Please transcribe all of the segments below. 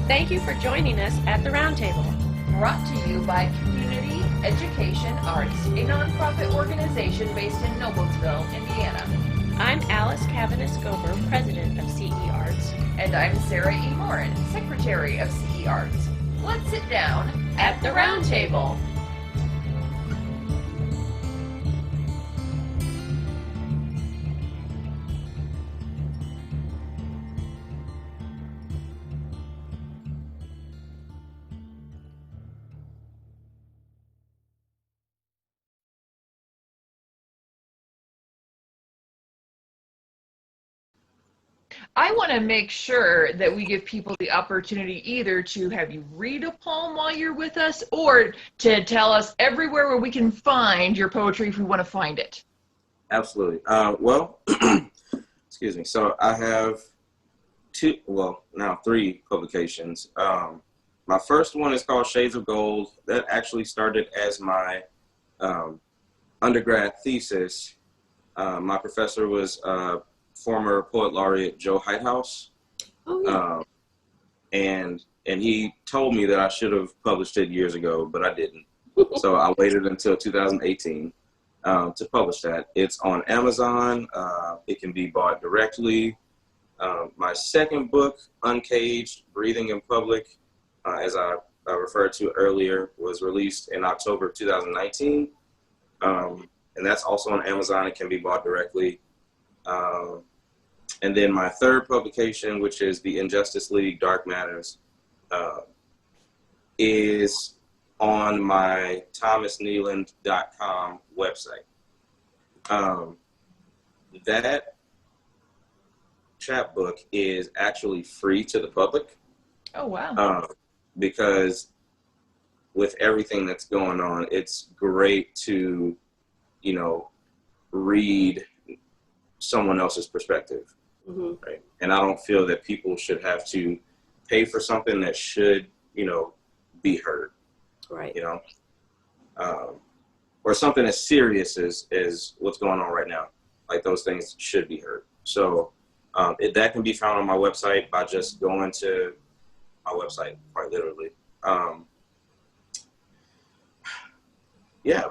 Thank you for joining us at the Roundtable. Brought to you by Community Education Arts, a nonprofit organization based in Noblesville, Indiana. I'm Alice Cavanis-Gober, president of CEArts. And I'm Sarah E. Morin, secretary of CEArts. Let's sit down at the Roundtable. I want to make sure that we give people the opportunity either to have you read a poem while you're with us or to tell us everywhere where we can find your poetry if we want to find it. Absolutely. Well, excuse me. So I have three publications. My first one is called Shades of Gold. That actually started as my undergrad thesis. My professor was former poet laureate Joe Heighthouse. Oh, yeah. And he told me that I should have published it years ago, but I didn't. So I waited until 2018 to publish that. It's on Amazon. It can be bought directly. My second book, Uncaged, Breathing in Public, as I referred to earlier, was released in October of 2019. And that's also on Amazon. It can be bought directly. And then my third publication, which is the Injustice League Dark Matters, is on my thomaskneeland.com website. That chapbook is actually free to the public. Oh, wow. Because with everything that's going on, it's great to, read someone else's perspective. Mm-hmm. Right? And I don't feel that people should have to pay for something that should, be heard. Right. Or something as serious as what's going on right now. Like those things should be heard. So that can be found on my website by just going to my website, quite literally.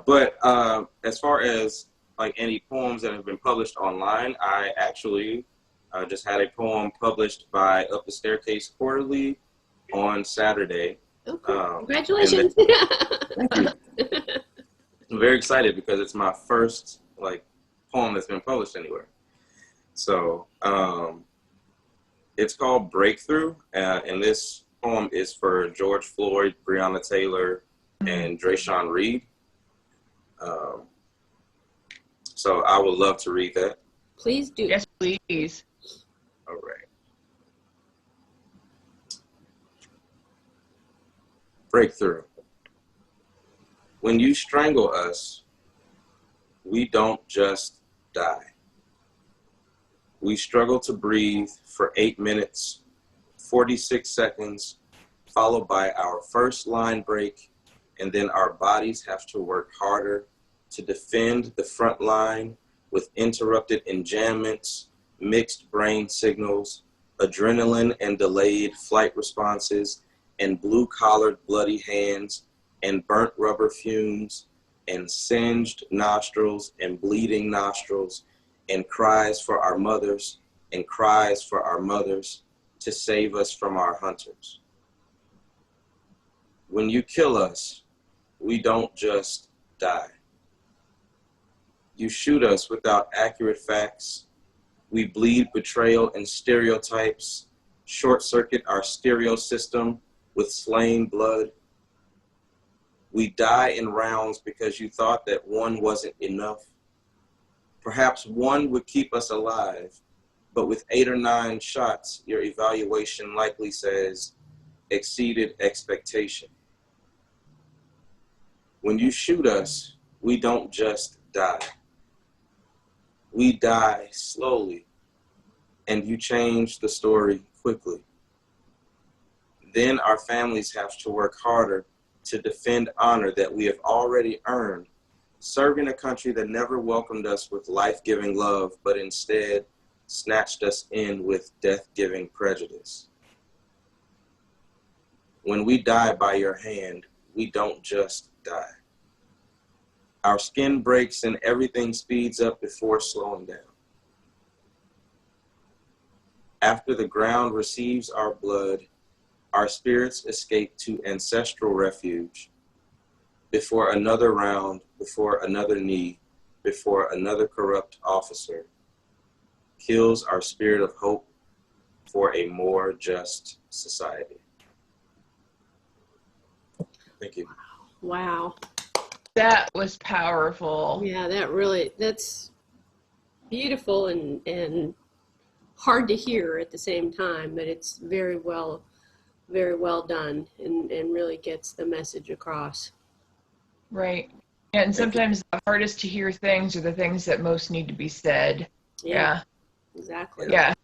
But as far as like any poems that have been published online, I actually just had a poem published by Up the Staircase Quarterly on Saturday. Oh, cool. Congratulations. Thank you. I'm very excited because it's my first poem that's been published anywhere. So it's called Breakthrough, and this poem is for George Floyd, Breonna Taylor, and Drayshawn Reed. So I would love to read that. Please do. Yes, please. All right. Breakthrough. When you strangle us, we don't just die. We struggle to breathe for 8 minutes, 46 seconds, followed by our first line break, and then our bodies have to work harder to defend the front line with interrupted enjambments, mixed brain signals, adrenaline and delayed flight responses, and blue-collared bloody hands, and burnt rubber fumes, and singed nostrils, and bleeding nostrils, and cries for our mothers, and cries for our mothers to save us from our hunters. When you kill us, we don't just die. You shoot us without accurate facts. We bleed betrayal and stereotypes, short-circuit our stereo system with slain blood. We die in rounds because you thought that one wasn't enough. Perhaps one would keep us alive, but with 8 or 9 shots, your evaluation likely says, exceeded expectation. When you shoot us, we don't just die. We die slowly, and you change the story quickly. Then our families have to work harder to defend honor that we have already earned, serving a country that never welcomed us with life-giving love, but instead snatched us in with death-giving prejudice. when we die by your hand, we don't just die. Our skin breaks and everything speeds up before slowing down. After the ground receives our blood, our spirits escape to ancestral refuge. Before another round, before another knee, before another corrupt officer kills our spirit of hope for a more just society. Thank you. Wow. That was powerful. Yeah, that's beautiful and hard to hear at the same time, but it's very well done and really gets the message across. Right. And sometimes the hardest to hear things are the things that most need to be said. Yeah. Exactly. Yeah.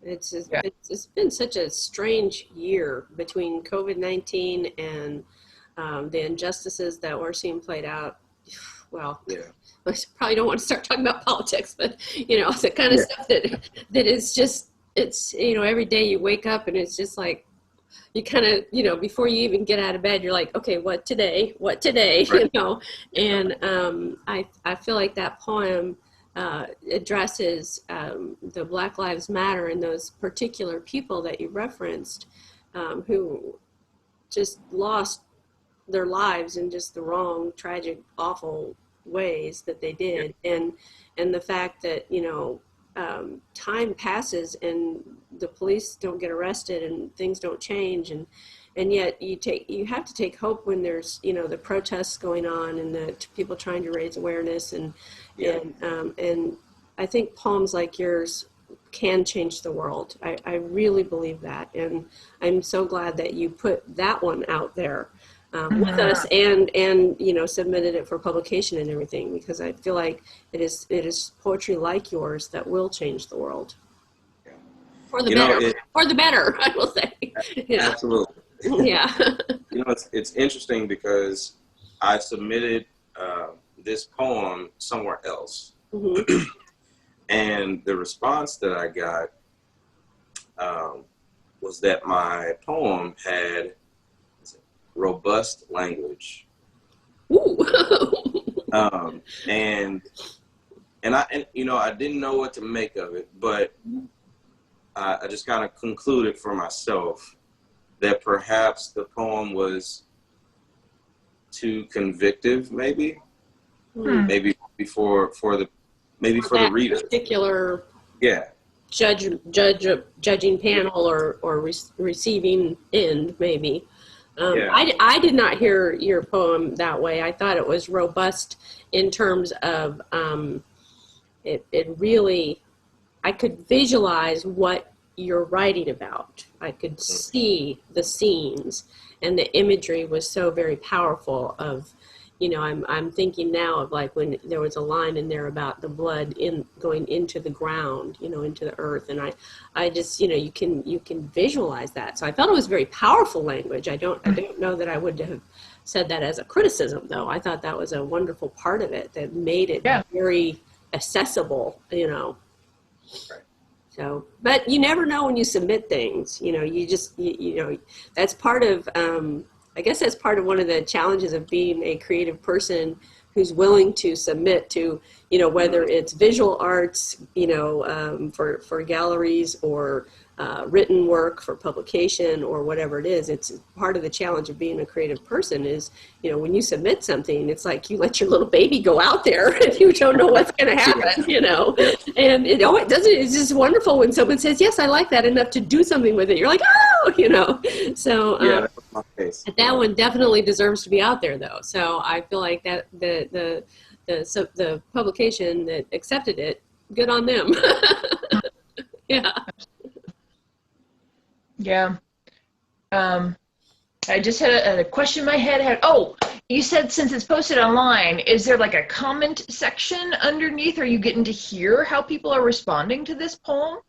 It's been such a strange year between COVID-19 and the injustices that we're seeing played out. Well, I probably don't want to start talking about politics, but it's the kind of stuff that is just, it's, every day you wake up and it's just like, you kind of, before you even get out of bed, you're like, okay, what today, right. And I feel like that poem addresses the Black Lives Matter and those particular people that you referenced who just lost their lives in just the wrong, tragic, awful ways that they did. And the fact that, time passes and the police don't get arrested and things don't change. And yet you have to take hope when there's, the protests going on and the people trying to raise awareness. And I think poems like yours can change the world. I really believe that. And I'm so glad that you put that one out there with us and submitted it for publication and everything, because I feel like it is poetry like yours that will change the world. For the better. For the better, I will say. Absolutely. Yeah. It's interesting because I submitted this poem somewhere else. Mm-hmm. And the response that I got was that my poem had robust language. Ooh. And I didn't know what to make of it, but I just kind of concluded for myself that perhaps the poem was too convictive, maybe for the reader. Particular yeah judging panel or receiving end, maybe. I did not hear your poem that way. I thought it was robust in terms of it really, I could visualize what you're writing about. I could see the scenes, and the imagery was so very powerful of, I'm thinking now of like when there was a line in there about the blood going into the ground, into the earth. And I just, you can visualize that. So I felt it was very powerful language. I don't know that I would have said that as a criticism, though. I thought that was a wonderful part of it that made it very accessible, Right. So, but you never know when you submit things, you just, that's part of, I guess that's part of one of the challenges of being a creative person who's willing to submit to, whether it's visual arts, for galleries or written work for publication or whatever it is. It's part of the challenge of being a creative person is, when you submit something, it's like you let your little baby go out there and you don't know what's going to happen, and it's just wonderful when someone says, yes, I like that enough to do something with it. You're like, oh, so that was my case. That one definitely deserves to be out there though. So I feel like that the publication that accepted it, good on them. Yeah. Yeah. I just had a question in my head. You said since it's posted online, is there like a comment section underneath? Are you getting to hear how people are responding to this poem?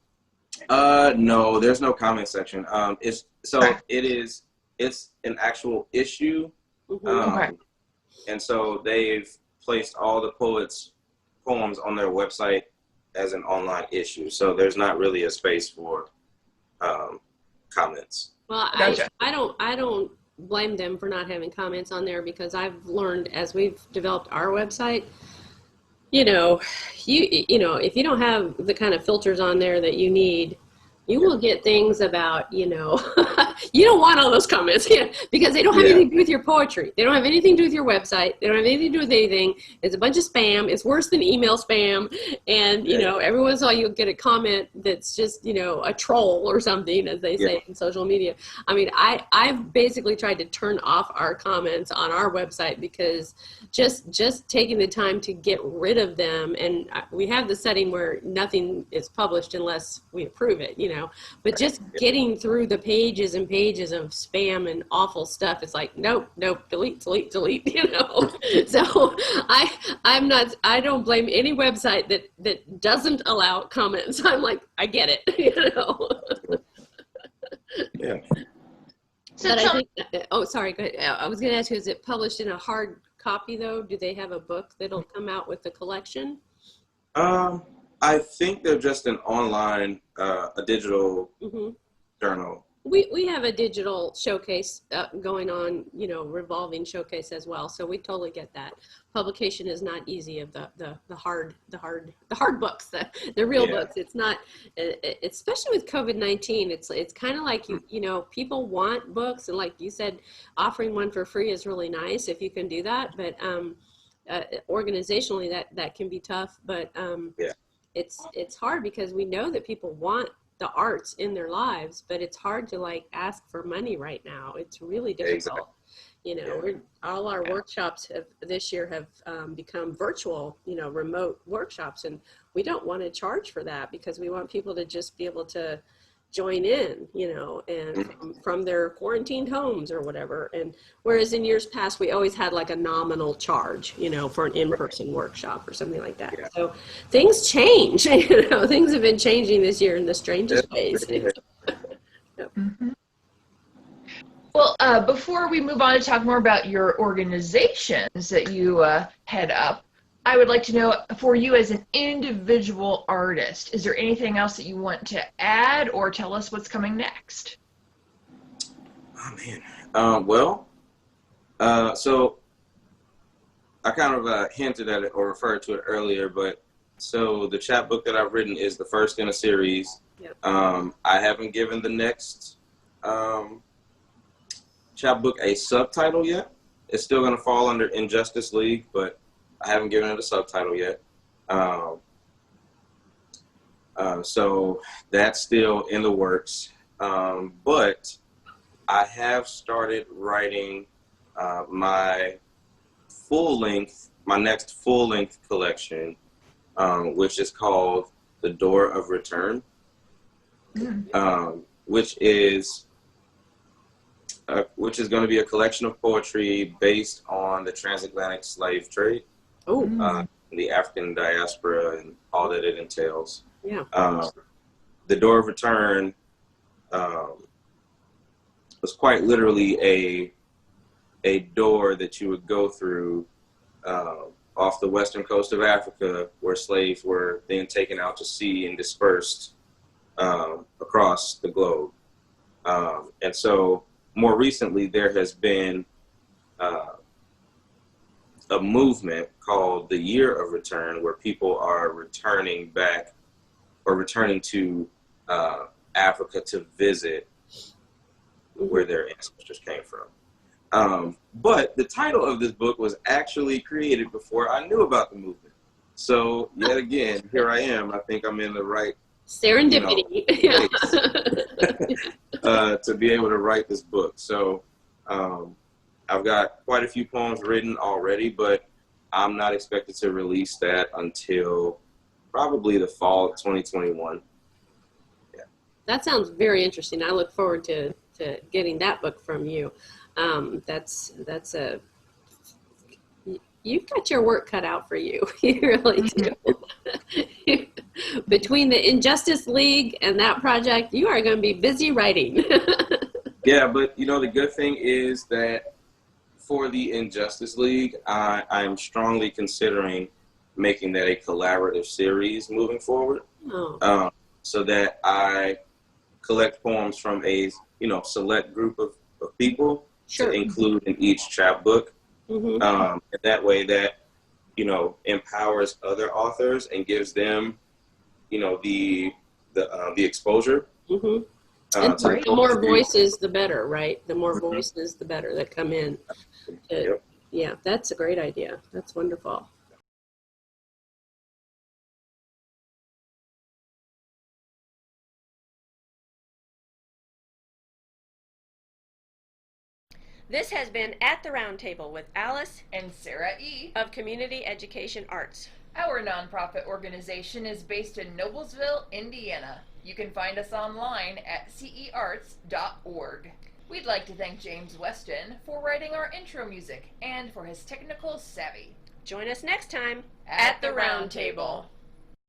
No, there's no comment section. It's an actual issue. Okay. And so they've placed all the poets' poems on their website as an online issue. So there's not really a space for comments. Well, Gotcha. I don't blame them for not having comments on there, because I've learned as we've developed our website, you know, if you don't have the kind of filters on there that you need, you will get things about, you don't want all those comments, because they don't have anything to do with your poetry. They don't have anything to do with your website. They don't have anything to do with anything. It's a bunch of spam. It's worse than email spam. And, every once in a while you'll get a comment that's just, a troll or something, as they say in social media. I mean, I've basically tried to turn off our comments on our website, because just taking the time to get rid of them, and we have the setting where nothing is published unless we approve it, but just getting through the pages and pages of spam and awful stuff, it's like, nope, delete. So I don't blame any website that doesn't allow comments. I'm like, I get it, Yeah. So but I think, sorry, go ahead. I was going to ask you, is it published in a hard copy though? Do they have a book that'll come out with the collection? I think they're just an online, a digital journal. We have a digital showcase going on, revolving showcase as well. So we totally get that. Publication is not easy of the hard books, the real books. It's not, especially with COVID-19. It's kind of like people want books, and like you said, offering one for free is really nice if you can do that. But organizationally, that can be tough. But it's hard, because we know that people want the arts in their lives, but it's hard to ask for money right now. It's really difficult. All our workshops this year have become virtual, remote workshops, and we don't want to charge for that, because we want people to just be able to join in, and from their quarantined homes or whatever. And whereas in years past, we always had a nominal charge, for an in-person workshop or something like that. Yeah. So things change, things have been changing this year in the strangest ways. Well, before we move on to talk more about your organizations that you head up, I would like to know, for you as an individual artist, is there anything else that you want to add, or tell us what's coming next? Oh, man. So I kind of hinted at it or referred to it earlier, but so the chapbook that I've written is the first in a series. Yep. I haven't given the next chapbook a subtitle yet. It's still going to fall under Injustice League, but I haven't given it a subtitle yet. So that's still in the works. But I have started writing my next full-length collection, which is called The Door of Return, which is going to be a collection of poetry based on the transatlantic slave trade. The African diaspora and all that it entails. Yeah. The Door of Return was quite literally a door that you would go through off the western coast of Africa, where slaves were then taken out to sea and dispersed across the globe. And so more recently, there has been a movement called the Year of Return, where people are returning back or returning to Africa to visit where their ancestors came from. But the title of this book was actually created before I knew about the movement. So yet again, here I am. I think I'm in the right serendipity to be able to write this book. So I've got quite a few poems written already, but I'm not expected to release that until probably the fall of 2021. Yeah. That sounds very interesting. I look forward to getting that book from you. You've got your work cut out for you. You really do. Between the Injustice League and that project, you are going to be busy writing. Yeah, but the good thing is that for the Injustice League, I am strongly considering making that a collaborative series moving forward. So that I collect poems from a, select group of people Sure. to include in each chapbook. Mm-hmm. And that way that, empowers other authors and gives them, the exposure. Mm-hmm. And To the more voices, the better, right? The more voices, the better that come in. Yep. Yeah, that's a great idea. That's wonderful. This has been At the Round Table with Alice And Sarah E. of Community Education Arts. Our nonprofit organization is based in Noblesville, Indiana. You can find us online at CEArts.org. We'd like to thank James Weston for writing our intro music and for his technical savvy. Join us next time At the Round Table.